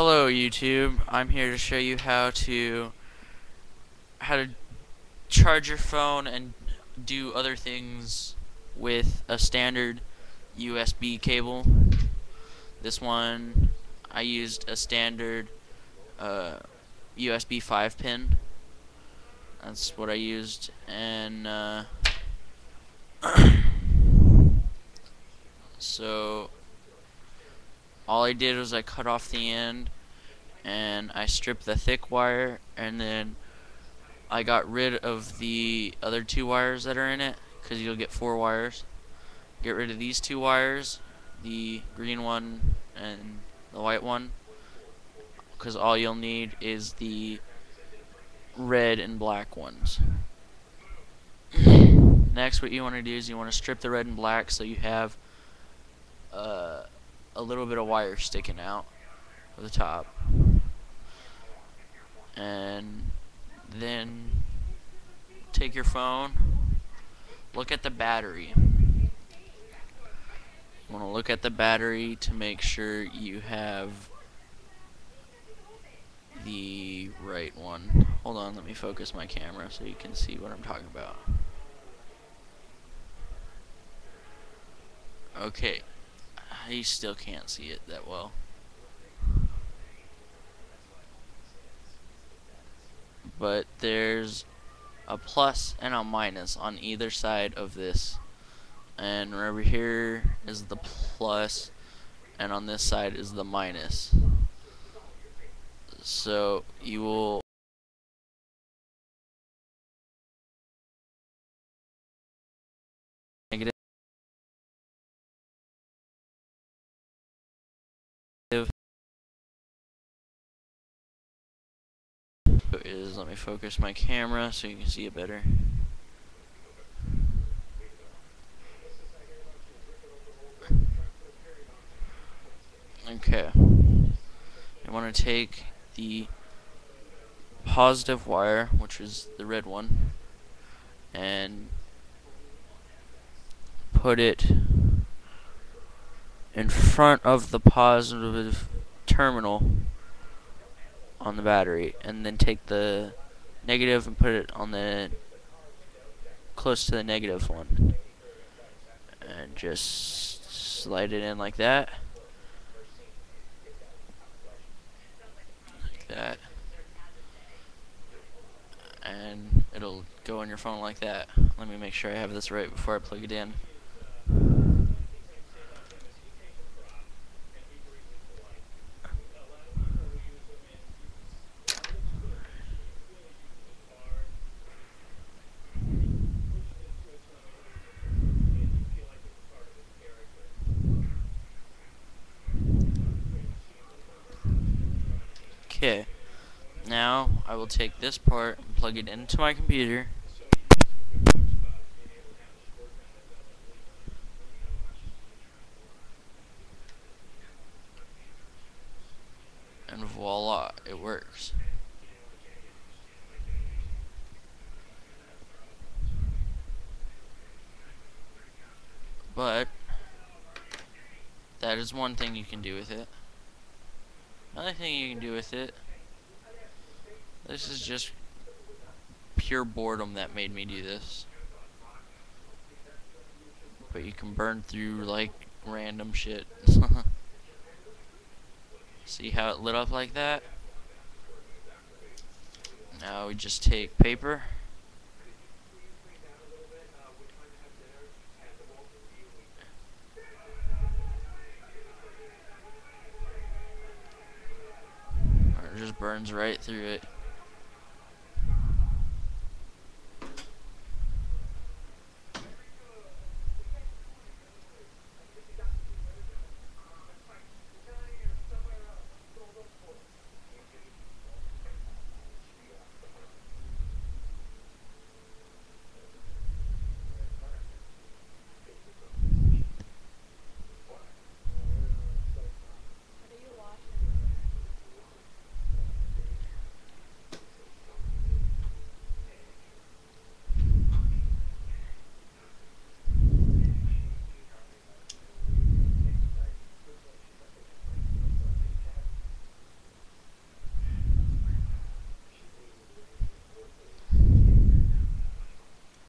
Hello YouTube, I'm here to show you how to charge your phone and do other things with a standard USB cable. This one I used a standard USB 5 pin. That's what I used, and so all I did was I cut off the end and I stripped the thick wire, and then I got rid of the other two wires that are in it, because you'll get 4 wires. Get rid of these 2 wires, the green one and the white one, because all you'll need is the red and black ones. Next, what you want to do is you want to strip the red and black so you have a little bit of wire sticking out of the top. And then take your phone, look at the battery. You want to look at the battery to make sure you have the right one. Hold on, let me focus my camera so you can see what I'm talking about. Okay, I still can't see it that well. But there's a plus and a minus on either side of this. And over here is the plus, and on this side is the minus. So you will negative is, let me focus my camera so you can see it better. Okay, I want to take the positive wire, which is the red one, and put it in front of the positive terminal on the battery, and then take the negative and put it on the close to the negative one, and just slide it in like that, and it'll go on your phone like that. Let me make sure I have this right before I plug it in. Okay, now I will take this part and plug it into my computer. And voila, it works. But that is one thing you can do with it. Another thing you can do with it, this is just pure boredom that made me do this, but you can burn through like random shit. See how it lit up like that? Now we just take paper, or it just burns right through it.